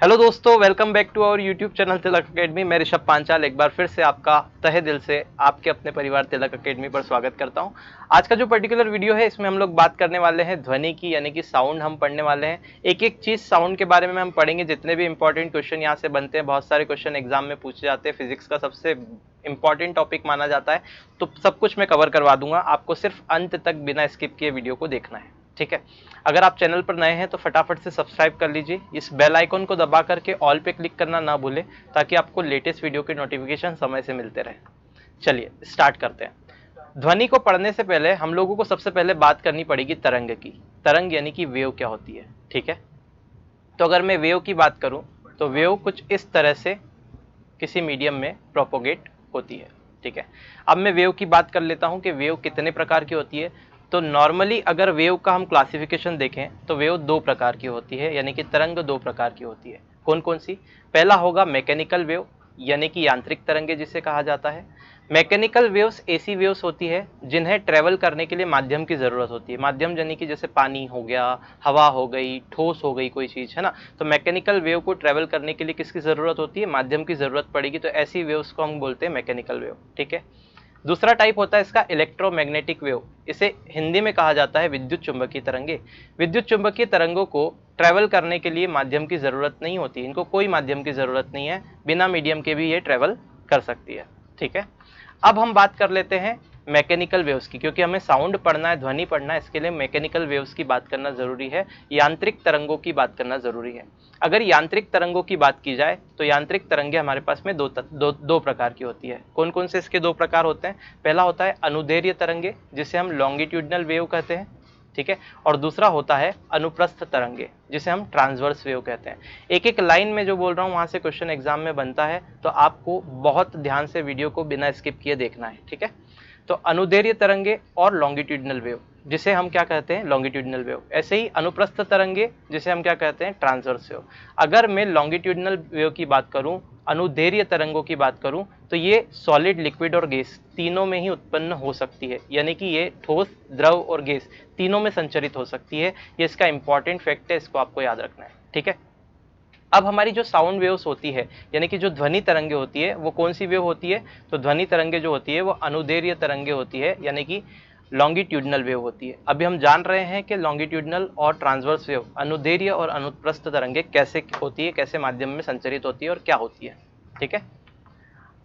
Hello दोस्तों, welcome back to our YouTube channel Tilak academy. मैं ऋषभ पांचाल एक बार फिर से आपका तहे दिल से आपके अपने परिवार तिलक अकेडमी पर स्वागत करता हूं। आज का जो पर्टिकुलर वीडियो है इसमें हम लोग बात करने वाले हैं ध्वनि की, यानी कि साउंड हम पढ़ने वाले हैं। एक एक चीज साउंड के बारे में हम पढ़ेंगे। जितने भी इंपॉर्टेंट क्वेश्चन यहाँ से बनते हैं, बहुत सारे क्वेश्चन एग्जाम में पूछे जाते हैं, फिजिक्स का सबसे इंपॉर्टेंट टॉपिक माना जाता है, तो सब कुछ मैं कवर करवा दूंगा। आपको सिर्फ अंत तक बिना स्किप किए वीडियो को देखना है, ठीक है। अगर आप चैनल पर नए हैं तो फटाफट से सब्सक्राइब कर लीजिए। इस बेल आइकन को दबा करके ऑल पे क्लिक करना ना भूलें, ताकि आपको लेटेस्ट वीडियो के नोटिफिकेशन समय से मिलते रहे। चलिए स्टार्ट करते हैं। ध्वनि को पढ़ने से पहले हम लोगों को सबसे पहले बात करनी पड़ेगी तरंग की। तरंग यानी कि वेव क्या होती है, ठीक है। तो अगर मैं वेव की बात करूं तो वेव कुछ इस तरह से किसी मीडियम में प्रोपोगेट होती है, ठीक है। अब मैं वेव की बात कर लेता हूं कि वेव कितने प्रकार की होती है। तो नॉर्मली अगर वेव का हम क्लासिफिकेशन देखें तो वेव दो प्रकार की होती है, यानी कि तरंग दो प्रकार की होती है। कौन कौन सी? पहला होगा मैकेनिकल वेव, यानी कि यांत्रिक तरंगे जिसे कहा जाता है। मैकेनिकल वेव्स ऐसी वेव्स होती है जिन्हें ट्रेवल करने के लिए माध्यम की जरूरत होती है। माध्यम यानी कि जैसे पानी हो गया, हवा हो गई, ठोस हो गई कोई चीज, है ना। तो मैकेनिकल वेव को ट्रेवल करने के लिए किसकी जरूरत होती है? माध्यम की जरूरत पड़ेगी। तो ऐसी वेव्स को हम बोलते हैं मैकेनिकल वेव, ठीक है। दूसरा टाइप होता है इसका इलेक्ट्रोमैग्नेटिक वेव। इसे हिंदी में कहा जाता है विद्युत चुंबकीय तरंगे। विद्युत चुंबकीय तरंगों को ट्रेवल करने के लिए माध्यम की जरूरत नहीं होती, इनको कोई माध्यम की जरूरत नहीं है, बिना मीडियम के भी ये ट्रेवल कर सकती है, ठीक है। अब हम बात कर लेते हैं मैकेनिकल वेव्स की, क्योंकि हमें साउंड पढ़ना है, ध्वनि पढ़ना है, इसके लिए मैकेनिकल वेव्स की बात करना जरूरी है, यांत्रिक तरंगों की बात करना जरूरी है। अगर यांत्रिक तरंगों की बात की जाए तो यांत्रिक तरंगे हमारे पास में दो प्रकार की होती है। कौन कौन से इसके दो प्रकार होते हैं? पहला होता है अनुदैर्घ्य तरंगे, जिसे हम लॉन्गिट्यूडनल वेव कहते हैं, ठीक है। और दूसरा होता है अनुप्रस्थ तरंगे, जिसे हम ट्रांसवर्स वेव कहते हैं। एक एक लाइन में जो बोल रहा हूँ वहां से क्वेश्चन एग्जाम में बनता है, तो आपको बहुत ध्यान से वीडियो को बिना स्किप किए देखना है, ठीक है। तो अनुदैर्घ्य तरंगे और लॉन्गिट्यूडनल वेव, जिसे हम क्या कहते हैं? Longitudinal wave. ऐसे ही अनुप्रस्थ तरंगे, जिसे हम क्या कहते हैं? Transverse wave. अगर मैं लॉन्गिट्यूडनल वेव की बात करूं, अनुदैर्घ्य तरंगों की बात करूं, तो ये सॉलिड, लिक्विड और गैस तीनों में ही उत्पन्न हो सकती है, यानी कि ये ठोस, द्रव और गैस तीनों में संचरित हो सकती है। ये इसका इंपॉर्टेंट फैक्ट है, इसको आपको याद रखना है, ठीक है। अब हमारी जो साउंड वेव्स होती है, यानी कि जो ध्वनि तरंगे होती है, वो कौन सी वेव होती है? तो ध्वनि तरंगे जो होती है वो अनुदैर्घ्य तरंगे होती है, यानी कि लॉन्गिट्यूडनल वेव होती है। अभी हम जान रहे हैं कि लॉन्गिट्यूडनल और ट्रांसवर्स वेव, अनुदैर्घ्य और अनुप्रस्थ तरंगे कैसे होती है, कैसे माध्यम में संचरित होती है और क्या होती है, ठीक है।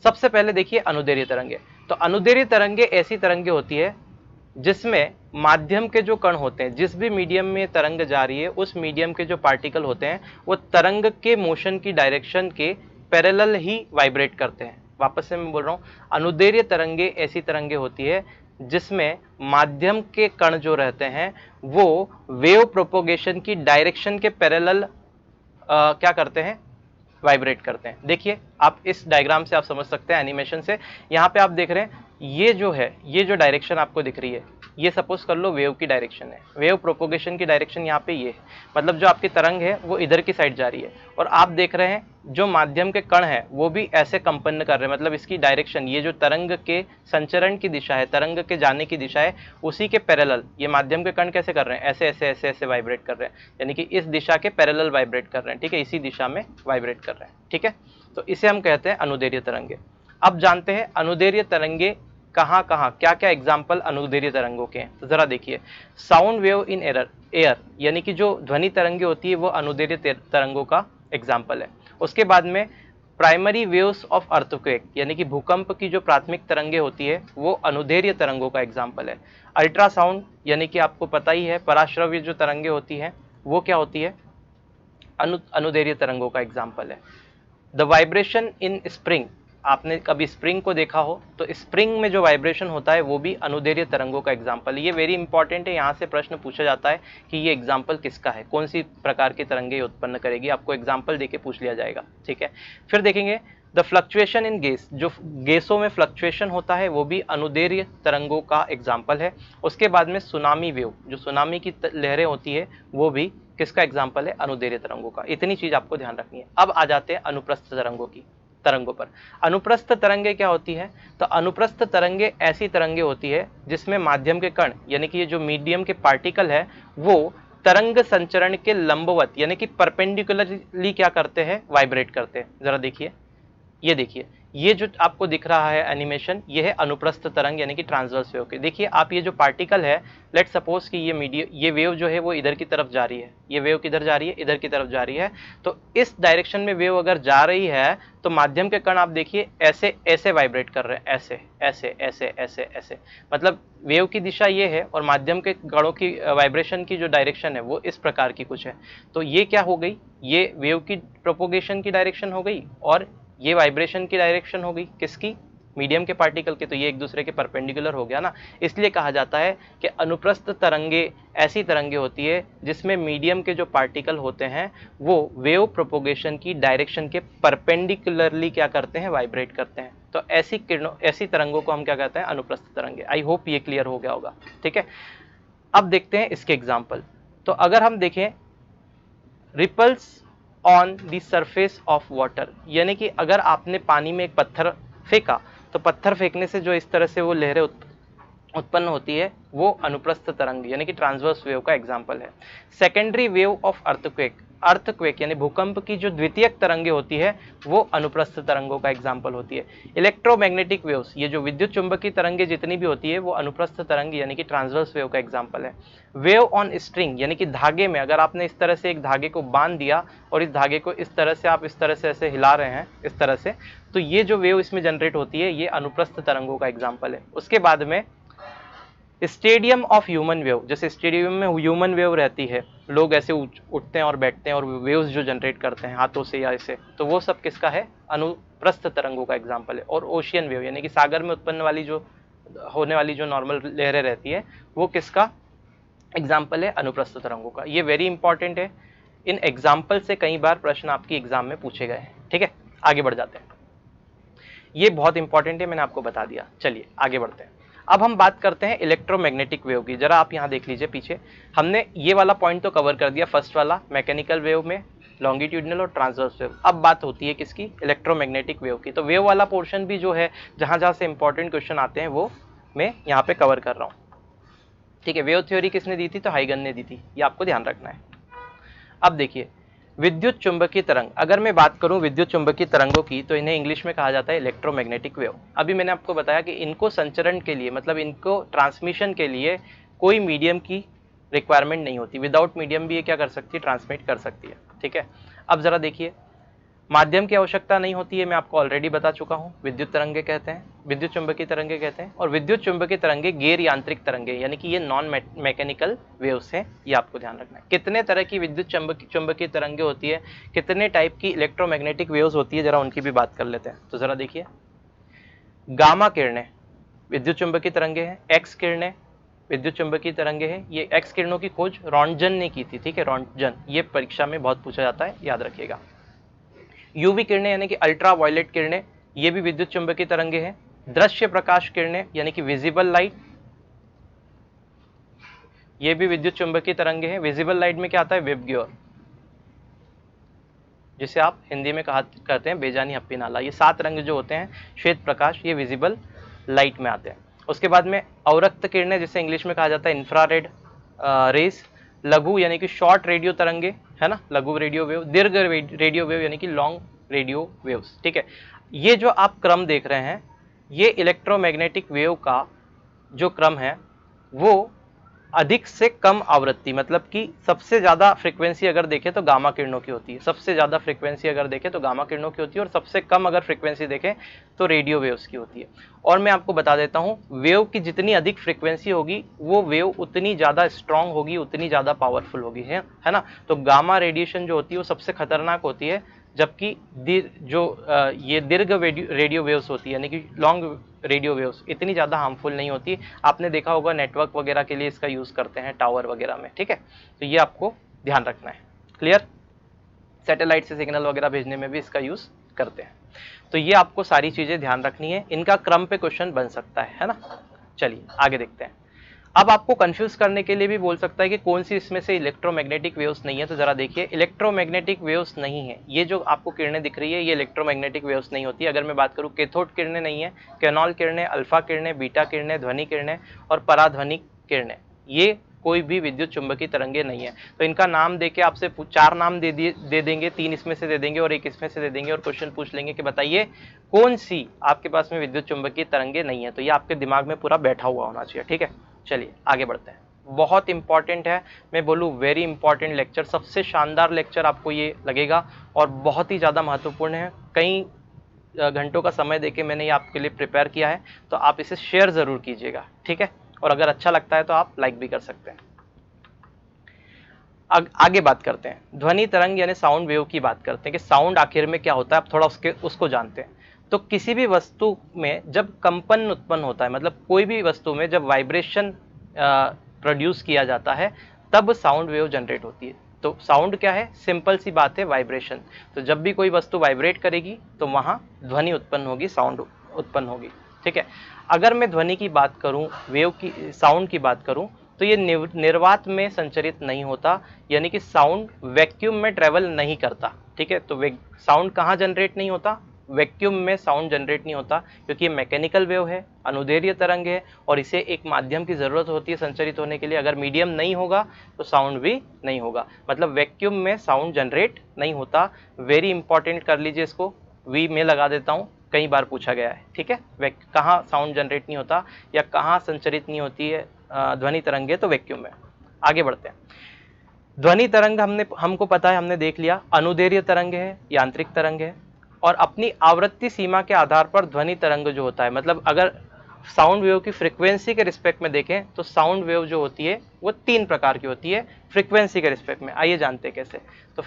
सबसे पहले देखिए अनुदैर्घ्य तरंगे। तो अनुदैर्घ्य तरंगे ऐसी तरंगे होती है जिसमें माध्यम के जो कण होते हैं, जिस भी मीडियम में तरंग जा रही है, उस मीडियम के जो पार्टिकल होते हैं वो तरंग के मोशन की डायरेक्शन के पैरेलल ही वाइब्रेट करते हैं। वापस से मैं बोल रहा हूँ, अनुदैर्घ्य तरंगे ऐसी तरंगे होती है जिसमें माध्यम के कण जो रहते हैं वो वेव प्रोपोगेशन की डायरेक्शन के पैरेलल क्या करते हैं? वाइब्रेट करते हैं। देखिए आप इस डायग्राम से आप समझ सकते हैं, एनिमेशन से। यहाँ पे आप देख रहे हैं, ये जो है, ये जो डायरेक्शन आपको दिख रही है, ये सपोज कर लो वेव की डायरेक्शन है। वेव प्रोपोगेशन की डायरेक्शन यहाँ पे ये है, मतलब जो आपकी तरंग है वो इधर की साइड जा रही है, और आप देख रहे हैं जो माध्यम के कण है वो भी ऐसे कंपन कर रहे हैं। मतलब इसकी डायरेक्शन, ये जो तरंग के संचरण की दिशा है, तरंग के जाने की दिशा है, उसी के पैरेलल ये माध्यम के कण कैसे कर रहे हैं? ऐसे ऐसे ऐसे ऐसे वाइब्रेट कर रहे हैं, यानी कि इस दिशा के पैरेलल वाइब्रेट कर रहे हैं, ठीक है, इसी दिशा में वाइब्रेट कर रहे हैं, ठीक है। तो इसे हम कहते हैं अनुदैर्घ्य तरंगे। अब जानते हैं अनुदैर्घ्य तरंगे कहाँ कहाँ, क्या क्या एग्जाम्पल अनुदैर्घ्य तरंगों के हैं। तो जरा देखिए, साउंड वेव इन एयर, यानी कि जो ध्वनि तरंगे होती है वो अनुदैर्घ्य तरंगों का एग्जाम्पल है। उसके बाद में प्राइमरी वेव्स ऑफ अर्थक्वेक, यानी कि भूकंप की जो प्राथमिक तरंगे होती है वो अनुदैर्घ्य तरंगों का एग्जाम्पल है। अल्ट्रासाउंड, यानी कि आपको पता ही है, पराश्रव्य जो तरंगे होती हैं वो क्या होती है? अनुदैर्घ्य तरंगों का एग्जाम्पल है। द वाइब्रेशन इन स्प्रिंग, आपने कभी स्प्रिंग को देखा हो तो स्प्रिंग में जो वाइब्रेशन होता है वो भी अनुदैर्घ्य तरंगों का एग्जाम्पल है। ये वेरी इंपॉर्टेंट है, यहाँ से प्रश्न पूछा जाता है कि ये एग्जाम्पल किसका है, कौन सी प्रकार की तरंगे उत्पन्न करेगी, आपको एग्जाम्पल देके पूछ लिया जाएगा, ठीक है। फिर देखेंगे द फ्लक्चुएशन इन गैस, जो गैसों में फ्लक्चुएशन होता है वो भी अनुदैर्घ्य तरंगों का एग्जाम्पल है। उसके बाद में सुनामी वेव, जो सुनामी की लहरें होती है वो भी किसका एग्जाम्पल है? अनुदैर्घ्य तरंगों का। इतनी चीज आपको ध्यान रखनी है। अब आ जाते हैं अनुप्रस्थ तरंगों पर। अनुप्रस्थ तरंगे क्या होती है? तो अनुप्रस्थ तरंगे ऐसी तरंगे होती है जिसमें माध्यम के कण, यानी कि ये जो मीडियम के पार्टिकल है वो तरंग संचरण के लंबवत यानी कि परपेंडिकुलरली क्या करते हैं, वाइब्रेट करते हैं। जरा देखिए, ये देखिए, ये जो आपको दिख रहा है एनिमेशन, ये है अनुप्रस्थ तरंग यानी कि ट्रांसवर्स वेव के। देखिए आप, ये जो पार्टिकल है, लेट सपोज कि ये वेव जो है वो इधर की तरफ जा रही है, ये वेव किधर जा रही है, इधर की तरफ जा रही है। तो इस डायरेक्शन में वेव अगर जा रही है तो माध्यम के कण आप देखिए ऐसे ऐसे वाइब्रेट कर रहे हैं, ऐसे ऐसे ऐसे ऐसे ऐसे, मतलब वेव की दिशा ये है और माध्यम के कणों की वाइब्रेशन की जो डायरेक्शन है वो इस प्रकार की कुछ है। तो ये क्या हो गई, ये वेव की प्रोपोगेशन की डायरेक्शन हो गई और ये वाइब्रेशन की डायरेक्शन हो गई किसकी, मीडियम के पार्टिकल के। तो ये एक दूसरे के परपेंडिकुलर हो गया ना। इसलिए कहा जाता है कि अनुप्रस्थ तरंगे ऐसी तरंगे होती है जिसमें मीडियम के जो पार्टिकल होते हैं वो वेव प्रोपोगेशन की डायरेक्शन के परपेंडिकुलरली क्या करते हैं, वाइब्रेट करते हैं। तो ऐसी किरणों, ऐसी तरंगों को हम क्या कहते हैं, अनुप्रस्थ तरंगे। आई होप ये क्लियर हो गया होगा। ठीक है, अब देखते हैं इसके एग्जाम्पल। तो अगर हम देखें ripples on the surface of water, यानी कि अगर आपने पानी में एक पत्थर फेंका तो पत्थर फेंकने से जो इस तरह से वो लहरें उत्पन्न होती है वो अनुप्रस्थ तरंग यानी कि ट्रांसवर्स वेव का एग्जाम्पल है। Secondary wave of earthquake, earthquake यानी भूकंप की जो द्वितीयक तरंगे होती है वो अनुप्रस्थ तरंगों का एग्जाम्पल होती है। इलेक्ट्रोमैग्नेटिक वेव्स, ये जो विद्युत चुंबकीय तरंगे जितनी भी होती है वो अनुप्रस्थ तरंग यानी कि ट्रांसवर्स वेव का एग्जाम्पल है। वेव ऑन स्ट्रिंग यानी कि धागे में, अगर आपने इस तरह से एक धागे को बांध दिया और इस धागे को इस तरह से आप इस तरह से ऐसे हिला रहे हैं इस तरह से, तो ये जो वेव इसमें जनरेट होती है ये अनुप्रस्थ तरंगों का एग्जाम्पल है। उसके बाद में स्टेडियम ऑफ ह्यूमन वेव, जैसे स्टेडियम में ह्यूमन वेव रहती है, लोग ऐसे उठते हैं और बैठते हैं और वेव्स जो जनरेट करते हैं हाथों से या ऐसे, तो वो सब किसका है, अनुप्रस्थ तरंगों का एग्जाम्पल है। और ओशियन वेव यानी कि सागर में उत्पन्न वाली जो होने वाली जो नॉर्मल लहरें रहती है वो किसका एग्जाम्पल है, अनुप्रस्थ तरंगों का। ये वेरी इंपॉर्टेंट है, इन एग्जाम्पल से कई बार प्रश्न आपकी एग्जाम में पूछे गए हैं। ठीक है, आगे बढ़ जाते हैं, ये बहुत इंपॉर्टेंट है, मैंने आपको बता दिया। चलिए आगे बढ़ते हैं। अब हम बात करते हैं इलेक्ट्रोमैग्नेटिक वेव की। जरा आप यहाँ देख लीजिए पीछे, हमने ये वाला पॉइंट तो कवर कर दिया, फर्स्ट वाला मैकेनिकल वेव में लॉन्गिट्यूडनल और ट्रांसवर्स वेव। अब बात होती है किसकी, इलेक्ट्रोमैग्नेटिक वेव की। तो वेव वाला पोर्शन भी जो है जहाँ जहाँ से इंपॉर्टेंट क्वेश्चन आते हैं वो मैं यहाँ पे कवर कर रहा हूँ। ठीक है, वेव थ्योरी किसने दी थी, तो हाइगन ने दी थी, ये आपको ध्यान रखना है। अब देखिए विद्युत चुंबकीय तरंग, अगर मैं बात करूं विद्युत चुंबकीय तरंगों की तो इन्हें इंग्लिश में कहा जाता है इलेक्ट्रोमैग्नेटिक वेव। अभी मैंने आपको बताया कि इनको संचरण के लिए, मतलब इनको ट्रांसमिशन के लिए कोई मीडियम की रिक्वायरमेंट नहीं होती, विदाउट मीडियम भी ये क्या कर सकती है, ट्रांसमिट कर सकती है। ठीक है, अब जरा देखिए, माध्यम की आवश्यकता नहीं होती है, मैं आपको ऑलरेडी बता चुका हूं, विद्युत तरंगे कहते हैं, विद्युत चुंबकीय तरंगे कहते हैं। और विद्युत चुंबकीय तरंगे गैर यांत्रिक तरंगे यानी कि ये नॉन मैकेनिकल वेव्स हैं, ये आपको ध्यान रखना है। कितने तरह की विद्युत चुंबकीय तरंगे होती है, कितने टाइप की इलेक्ट्रोमैग्नेटिक वेव्स होती है, जरा उनकी भी बात कर लेते हैं। तो जरा देखिए, गामा किरणें विद्युत चुंबकीय तरंगे हैं, एक्स किरणें विद्युत चुंबकीय तरंगे हैं। ये एक्स किरणों की खोज रॉन्टजन ने की थी। ठीक है, रॉन्टजन, ये परीक्षा में बहुत पूछा जाता है, याद रखिएगा। यूवी किरणें यानी कि अल्ट्रा वायलेट किरणें, ये भी विद्युत चुंबकीय तरंगे हैं। दृश्य प्रकाश किरणें यानी कि विजिबल लाइट, ये भी विद्युत चुंबकीय तरंगे हैं। विजिबल लाइट में क्या आता है, वेबग्योर, जिसे आप हिंदी में कहते हैं बेजानी हप्पी नाला। ये 7 रंग जो होते हैं श्वेत प्रकाश, ये विजिबल लाइट में आते हैं। उसके बाद में अवरक्त किरणें, जिसे इंग्लिश में कहा जाता है इंफ्रारेड रेस। लघु यानी कि शॉर्ट रेडियो तरंगे, है ना, लघु रेडियो वेव। दीर्घ रेडियो वेव यानी कि लॉन्ग रेडियो वेव्स। ठीक है, ये जो आप क्रम देख रहे हैं, ये इलेक्ट्रोमैग्नेटिक वेव का जो क्रम है वो अधिक से कम आवृत्ति, मतलब कि सबसे ज्यादा फ्रीक्वेंसी अगर देखें तो गामा किरणों की होती है, सबसे ज्यादा फ्रीक्वेंसी अगर देखें तो गामा किरणों की होती है, और सबसे कम अगर फ्रीक्वेंसी देखें तो रेडियो वेव्स की होती है। और मैं आपको बता देता हूं, वेव की जितनी अधिक फ्रीक्वेंसी होगी वो वेव उतनी ज्यादा स्ट्रांग होगी, उतनी ज्यादा पावरफुल होगी, है ना। तो गामा रेडिएशन जो होती है वो सबसे खतरनाक होती है, जबकि ये दीर्घ रेडियो वेव्स होती है यानी कि लॉन्ग रेडियो वेव्स इतनी ज़्यादा हार्मफुल नहीं होती। आपने देखा होगा नेटवर्क वगैरह के लिए इसका यूज़ करते हैं, टावर वगैरह में। ठीक है, तो ये आपको ध्यान रखना है। क्लियर, सैटेलाइट से सिग्नल वगैरह भेजने में भी इसका यूज़ करते हैं। तो ये आपको सारी चीज़ें ध्यान रखनी है, इनका क्रम पे क्वेश्चन बन सकता है ना। चलिए आगे देखते हैं। अब आपको कंफ्यूज करने के लिए भी बोल सकता है कि कौन सी इसमें से इलेक्ट्रोमैग्नेटिक वेव्स नहीं है। तो जरा देखिए, इलेक्ट्रोमैग्नेटिक वेव्स नहीं है, ये जो आपको किरणें दिख रही है ये इलेक्ट्रोमैग्नेटिक वेव्स नहीं होती। अगर मैं बात करूं, कैथोड किरणें नहीं है, कैनॉल किरणें, अल्फा किरणें, बीटा किरणें, ध्वनि किरणें और पराध्वनिक किरणें, ये कोई भी विद्युत चुंबकीय तरंगे नहीं है। तो इनका नाम देके आपसे 4 नाम दे देंगे, 3 इसमें से दे देंगे और 1 इसमें से दे देंगे और क्वेश्चन पूछ लेंगे कि बताइए कौन सी आपके पास में विद्युत चुंबकीय तरंगे नहीं है। तो ये आपके दिमाग में पूरा बैठा हुआ होना चाहिए, ठीक है। चलिए आगे बढ़ते हैं। बहुत इंपॉर्टेंट है, मैं बोलूँ वेरी इंपॉर्टेंट लेक्चर, सबसे शानदार लेक्चर आपको ये लगेगा और बहुत ही ज़्यादा महत्वपूर्ण है। कई घंटों का समय देके मैंने ये आपके लिए प्रिपेयर किया है, तो आप इसे शेयर ज़रूर कीजिएगा, ठीक है। और अगर अच्छा लगता है तो आप लाइक भी कर सकते हैं। आगे बात करते हैं, ध्वनि तरंग यानी साउंड वेव की बात करते हैं कि साउंड आखिर में क्या होता है, आप थोड़ा उसको जानते हैं। तो किसी भी वस्तु में जब कंपन उत्पन्न होता है, मतलब कोई भी वस्तु में जब वाइब्रेशन प्रोड्यूस किया जाता है, तब साउंड वेव जनरेट होती है। तो साउंड क्या है, सिंपल सी बात है, वाइब्रेशन। तो जब भी कोई वस्तु वाइब्रेट करेगी तो वहाँ ध्वनि उत्पन्न होगी, साउंड उत्पन्न होगी, ठीक है। अगर मैं ध्वनि की बात करूँ, वेव की, साउंड की बात करूँ, तो ये निर्वात में संचरित नहीं होता, यानी कि साउंड वैक्यूम में ट्रेवल नहीं करता, ठीक है। तो साउंड कहाँ जनरेट नहीं होता, वैक्यूम में साउंड जनरेट नहीं होता, क्योंकि ये मैकेनिकल वेव है, अनुदैर्ध्य तरंग है और इसे एक माध्यम की ज़रूरत होती है संचरित होने के लिए। अगर मीडियम नहीं होगा तो साउंड भी नहीं होगा, मतलब वैक्यूम में साउंड जनरेट नहीं होता। वेरी इंपॉर्टेंट कर लीजिए इसको, वी में लगा देता हूँ, कई बार पूछा गया है, ठीक है। कहाँ साउंड जनरेट नहीं होता या कहाँ संचरित नहीं होती है ध्वनि तरंगे, तो वैक्यूम में। आगे बढ़ते हैं। ध्वनि तरंग हमको पता है, हमने देख लिया, अनुदैर्ध्य तरंग है, यांत्रिक तरंग है, और अपनी आवृत्ति सीमा के आधार पर ध्वनि तरंग जो होता है, मतलब अगर साउंड वेव की फ्रीक्वेंसी के रिस्पेक्ट में देखें तो साउंड वेव जो होती है वो 3 प्रकार की होती है फ्रीक्वेंसी के रिस्पेक्ट में। आइए जानते हैं कैसे। तो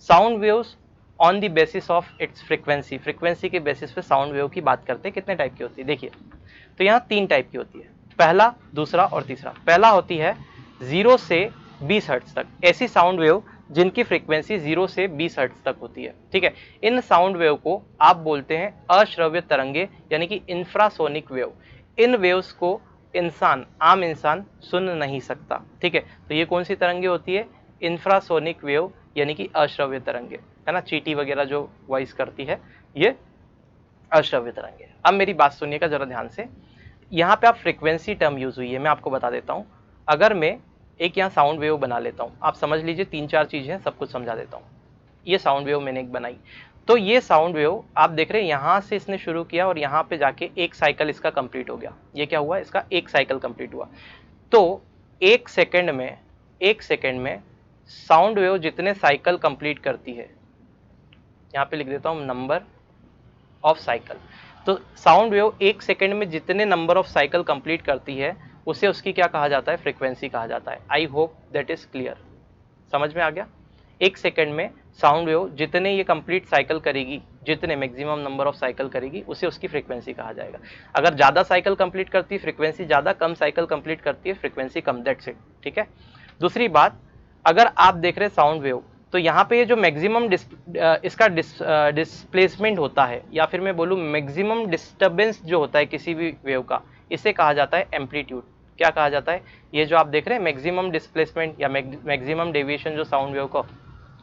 sound waves on the basis of its frequency, frequency के बेसिस पे साउंड वेव की बात करते हैं। कितने टाइप की होती है देखिए, तो यहाँ 3 टाइप की होती है, पहला, दूसरा और तीसरा। पहला होती है 0 से 20 हर्ट्ज तक, ऐसी साउंड वेव जिनकी फ्रीक्वेंसी 0 से 20 हर्ट्ज तक होती है, ठीक है। इन साउंड वेव को आप बोलते हैं अश्रव्य तरंगे, यानी कि इंफ्रासोनिक वेव। इन वेव्स को आम इंसान सुन नहीं सकता, ठीक है। तो ये कौन सी तरंगे होती है, इंफ्रासोनिक वेव, यानी कि अश्रव्य तरंगे, है ना। चींटी वगैरह जो वॉइस करती है, ये अश्रव्य तरंगे। अब मेरी बात सुनिएगा जरा ध्यान से, यहाँ पे आप फ्रीक्वेंसी टर्म यूज हुई है, मैं आपको बता देता हूँ। अगर मैं एक यहाँ साउंड वेव बना लेता हूँ, आप समझ लीजिए, 3-4 चीज़ें हैं, सब कुछ समझा देता हूँ। ये साउंड वेव मैंने एक बनाई, तो ये साउंड वेव आप देख रहे हैं, यहाँ से इसने शुरू किया और यहाँ पे जाके एक साइकिल इसका कंप्लीट हो गया। ये क्या हुआ, इसका एक साइकिल कंप्लीट हुआ। तो एक सेकेंड में साउंड वेव जितने साइकिल कंप्लीट करती है, यहाँ पे लिख देता हूँ नंबर ऑफ साइकिल। तो साउंड वेव एक सेकेंड में जितने नंबर ऑफ साइकिल कंप्लीट करती है, उसे उसकी क्या कहा जाता है, फ्रीक्वेंसी कहा जाता है। I hope that is clear, समझ में आ गया। एक सेकेंड में साउंड वेव जितने ये कंप्लीट साइकिल करेगी, जितने मैक्सिमम नंबर ऑफ साइकिल करेगी, उसे उसकी फ्रीक्वेंसी कहा जाएगा। अगर ज़्यादा साइकिल कंप्लीट करती है, फ्रीक्वेंसी ज़्यादा, कम साइकिल कंप्लीट करती है, फ्रीक्वेंसी कम, दैट्स इट, ठीक है। दूसरी बात, अगर आप देख रहे हैं साउंड वेव, तो यहाँ पे ये जो मैक्सिमम इसका डिस्प्लेसमेंट होता है, या फिर मैं बोलूँ मैक्सिमम डिस्टर्बेंस जो होता है किसी भी वेव का, इसे कहा जाता है एम्पलीट्यूड। क्या कहा जाता है, ये जो आप देख रहे हैं मैक्सिमम डिस्प्लेसमेंट या मैक्सिमम डेविएशन जो साउंड वेव का,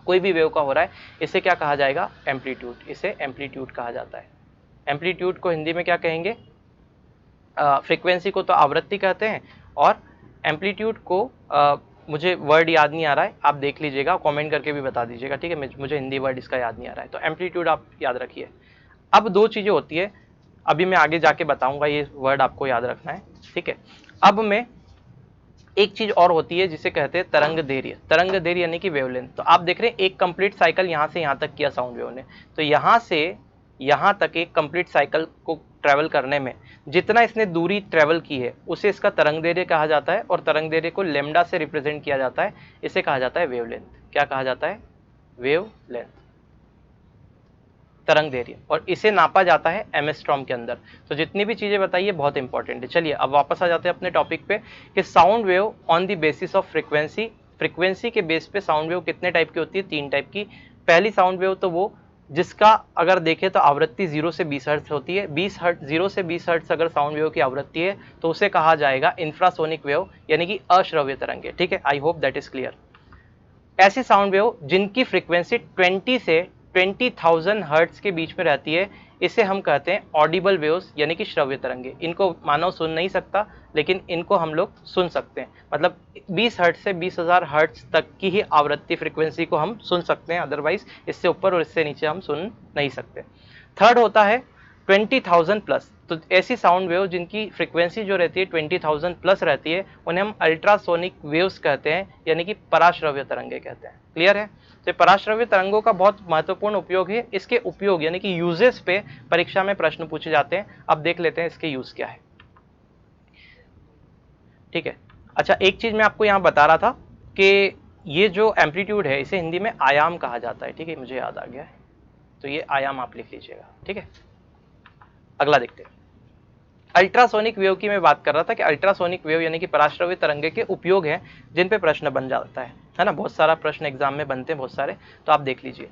कोई भी वेव का हो रहा है, इसे क्या कहा जाएगा, एम्पलीट्यूड। इसे एम्पलीट्यूड कहा जाता है। एम्पलीट्यूड को हिंदी में क्या कहेंगे, फ्रीक्वेंसी को तो आवृत्ति कहते हैं, और एम्पलीट्यूड को मुझे वर्ड याद नहीं आ रहा है, आप देख लीजिएगा, कमेंट करके भी बता दीजिएगा, ठीक है। मुझे हिंदी वर्ड इसका याद नहीं आ रहा है, तो एम्पलीट्यूड आप याद रखिए। अब 2 चीज़ें होती है, अभी मैं आगे जाके बताऊंगा, ये वर्ड आपको याद रखना है, ठीक है। अब मैं एक चीज़ और होती है जिसे कहते हैं तरंग दैर्ध्य। तरंग दैर्ध्य यानी कि वेवलेंथ। तो आप देख रहे हैं एक कंप्लीट साइकिल यहाँ से यहाँ तक किया साउंड वेव ने, तो यहाँ से यहाँ तक एक कंप्लीट साइकिल को ट्रैवल करने में जितना इसने दूरी ट्रैवल की है, उसे इसका तरंग दैर्ध्य कहा जाता है, और तरंग दैर्ध्य को लैम्डा से रिप्रेजेंट किया जाता है, इसे कहा जाता है वेवलेंथ। क्या कहा जाता है, वेवलेंथ, तरंग दैर्ध्य, और इसे नापा जाता है एमस्ट्रॉम के अंदर। तो जितनी भी चीज़ें बताइए बहुत इंपॉर्टेंट है। चलिए अब वापस आ जाते हैं अपने टॉपिक पे कि sound wave on the basis of frequency, frequency के बेस पे साउंड वेव कितने टाइप की होती है, 3 टाइप की। पहली साउंड वेव तो वो जिसका अगर देखें तो आवृत्ति 0 से 20 हर्ट्ज होती है। 0 से 20 हर्ट्ज अगर साउंड वेव की आवृत्ति है तो उसे कहा जाएगा इंफ्रासोनिक वेव, यानी कि अश्रव्य तरंगे, ठीक है। I hope that is clear. ऐसी साउंड वेव जिनकी फ्रीक्वेंसी 20 से 20,000 हर्ट्ज के बीच में रहती है, इसे हम कहते हैं ऑडिबल वेव्स यानी कि श्रव्य तरंगे। इनको मानव सुन नहीं सकता, लेकिन इनको हम लोग सुन सकते हैं। मतलब 20 हर्ट्ज से 20,000 हर्ट्ज तक की ही आवृत्ति फ्रीक्वेंसी को हम सुन सकते हैं, अदरवाइज इससे ऊपर और इससे नीचे हम सुन नहीं सकते। थर्ड होता है 20,000 प्लस। तो ऐसी साउंड वेव जिनकी फ्रीक्वेंसी जो रहती है 20,000 प्लस रहती है, उन्हें हम अल्ट्रासोनिक वेव्स कहते हैं, यानी कि पराश्रव्य तरंगे कहते हैं। क्लियर है? तो पराश्रव्य तरंगों का बहुत महत्वपूर्ण उपयोग है। इसके उपयोग यानी कि यूजेस पे परीक्षा में प्रश्न पूछे जाते हैं। अब देख लेते हैं इसके यूज क्या है। ठीक है, अच्छा एक चीज मैं आपको यहाँ बता रहा था कि ये जो एम्पलीट्यूड है इसे हिंदी में आयाम कहा जाता है। ठीक है, मुझे याद आ गया है, तो ये आयाम आप लिख लीजिएगा। ठीक है, अगला देखते हैं। अल्ट्रासोनिक वेव की मैं बात कर रहा था कि अल्ट्रासोनिक वेव यानी कि पराश्रव्य तरंगे के उपयोग हैं जिन पे प्रश्न बन जाता है ना। बहुत सारा प्रश्न एग्जाम में बनते हैं, बहुत सारे, तो आप देख लीजिए।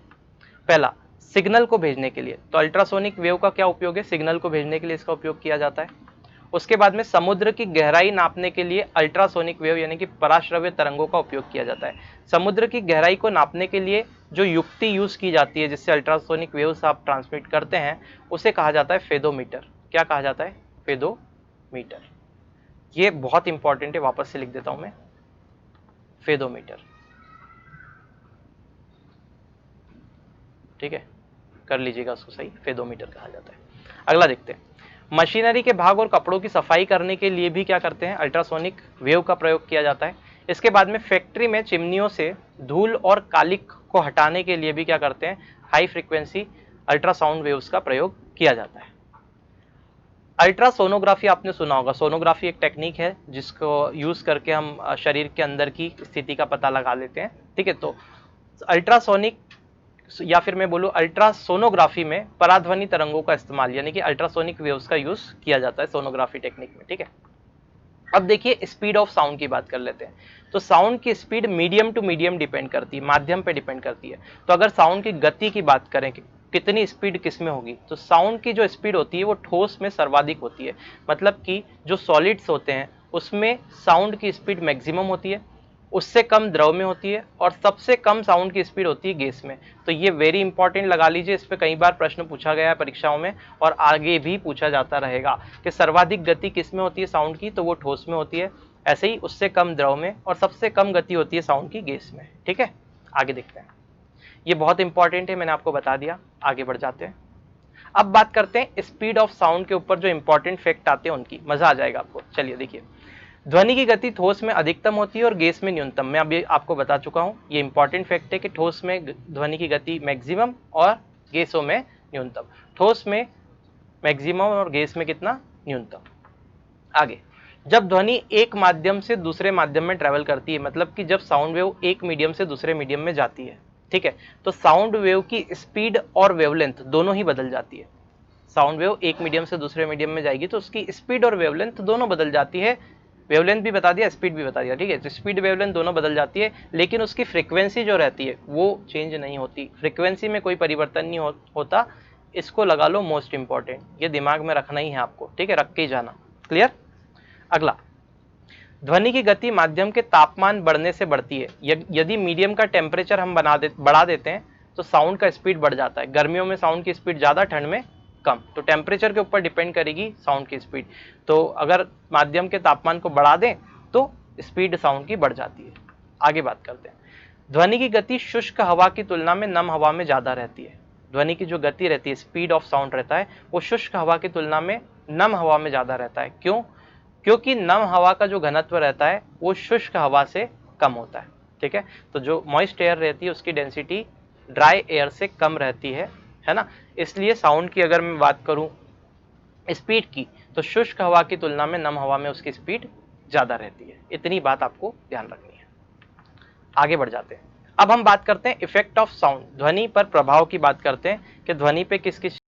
पहला, सिग्नल को भेजने के लिए, तो अल्ट्रासोनिक वेव का क्या उपयोग है? सिग्नल को भेजने के लिए इसका उपयोग किया जाता है। उसके बाद में समुद्र की गहराई नापने के लिए अल्ट्रासोनिक वेव यानी कि पराश्रव्य तरंगों का उपयोग किया जाता है। समुद्र की गहराई को नापने के लिए जो युक्ति यूज की जाती है जिससे अल्ट्रासोनिक वेव्स आप ट्रांसमिट करते हैं, उसे कहा जाता है फेदोमीटर। क्या कहा जाता है? फेदोमीटर। ये बहुत इंपॉर्टेंट है, वापस से लिख देता हूं मैं, फेदोमीटर। ठीक है, कर लीजिएगा उसको सही, फेदोमीटर कहा जाता है। अगला देखते हैं। मशीनरी के भाग और कपड़ों की सफाई करने के लिए भी क्या करते हैं? अल्ट्रासोनिक वेव का प्रयोग किया जाता है। इसके बाद में फैक्ट्री में चिमनियों से धूल और कालिक को हटाने के लिए भी क्या करते हैं? हाई फ्रीक्वेंसी अल्ट्रासाउंड वेव्स का प्रयोग किया जाता है। अल्ट्रासोनोग्राफी आपने सुना होगा। सोनोग्राफी एक टेक्निक है जिसको यूज करके हम शरीर के अंदर की स्थिति का पता लगा लेते हैं। ठीक है, तो अल्ट्रासोनिक या फिर मैं बोलूँ अल्ट्रासोनोग्राफी में पराध्वनि तरंगों का इस्तेमाल यानी कि अल्ट्रासोनिक वेव्स का यूज किया जाता है सोनोग्राफी टेक्निक में। ठीक है, अब देखिए स्पीड ऑफ साउंड की बात कर लेते हैं। तो साउंड की speed medium to medium depend करती है, माध्यम पे डिपेंड करती है। तो अगर साउंड की गति की बात करें कि कितनी स्पीड किस में होगी, तो साउंड की जो स्पीड होती है वो ठोस में सर्वाधिक होती है। मतलब कि जो सॉलिड्स होते हैं उसमें साउंड की स्पीड मैक्सिमम होती है, उससे कम द्रव में होती है, और सबसे कम साउंड की स्पीड होती है गैस में। तो ये वेरी इंपॉर्टेंट लगा लीजिए, इस पे कई बार प्रश्न पूछा गया है परीक्षाओं में और आगे भी पूछा जाता रहेगा कि सर्वाधिक गति किस में होती है साउंड की, तो वो ठोस में होती है। ऐसे ही उससे कम द्रव में, और सबसे कम गति होती है साउंड की गैस में। ठीक है, आगे देखते हैं। ये बहुत इंपॉर्टेंट है, मैंने आपको बता दिया। आगे बढ़ जाते हैं। अब बात करते हैं स्पीड ऑफ साउंड के ऊपर जो इंपॉर्टेंट फैक्ट आते हैं उनकी, मजा आ जाएगा आपको। चलिए देखिए, ध्वनि की गति ठोस में अधिकतम होती है और गैस में न्यूनतम। मैं अभी आपको बता चुका हूं, ये इंपॉर्टेंट फैक्ट है कि ठोस में ध्वनि की गति मैक्सिमम और गैसों में न्यूनतम। ठोस में मैक्सिमम और गैस में कितना? न्यूनतम। आगे, जब ध्वनि एक माध्यम से दूसरे माध्यम में ट्रेवल करती है, मतलब कि जब साउंड वेव एक मीडियम से दूसरे मीडियम में जाती है, ठीक है, तो साउंड वेव की स्पीड और वेवलेंथ दोनों ही बदल जाती है। साउंड वेव एक मीडियम से दूसरे मीडियम में जाएगी तो उसकी स्पीड और वेवलेंथ दोनों बदल जाती है। वेवलेंथ भी बता दिया, स्पीड भी बता दिया। ठीक है, तो स्पीड वेवलेंथ दोनों बदल जाती है, लेकिन उसकी फ्रीक्वेंसी जो रहती है वो चेंज नहीं होती। फ्रीक्वेंसी में कोई परिवर्तन नहीं होता। इसको लगा लो मोस्ट इंपॉर्टेंट, ये दिमाग में रखना ही है आपको। ठीक है, रख के ही जाना। क्लियर? अगला, ध्वनि की गति माध्यम के तापमान बढ़ने से बढ़ती है। यदि मीडियम का टेम्परेचर हम बढ़ा देते हैं तो साउंड का स्पीड बढ़ जाता है। गर्मियों में साउंड की स्पीड ज़्यादा, ठंड में कम। तो टेम्परेचर के ऊपर डिपेंड करेगी साउंड की स्पीड। तो अगर माध्यम के तापमान को बढ़ा दें तो स्पीड साउंड की बढ़ जाती है। आगे बात करते हैं। ध्वनि की गति शुष्क हवा की तुलना में नम हवा में ज़्यादा रहती है। ध्वनि की जो गति रहती है, स्पीड ऑफ साउंड रहता है, वो शुष्क हवा की तुलना में नम हवा में ज़्यादा रहता है। क्यों? क्योंकि नम हवा का जो घनत्व रहता है वो शुष्क हवा से कम होता है। ठीक है, तो जो मॉइस्ट एयर रहती है उसकी डेंसिटी ड्राई एयर से कम रहती है ना। इसलिए साउंड की अगर मैं बात करूं स्पीड की, तो शुष्क हवा की तुलना में नम हवा में उसकी स्पीड ज्यादा रहती है। इतनी बात आपको ध्यान रखनी है। आगे बढ़ जाते हैं। अब हम बात करते हैं इफेक्ट ऑफ साउंड, ध्वनि पर प्रभाव की बात करते हैं कि ध्वनि पे किस किस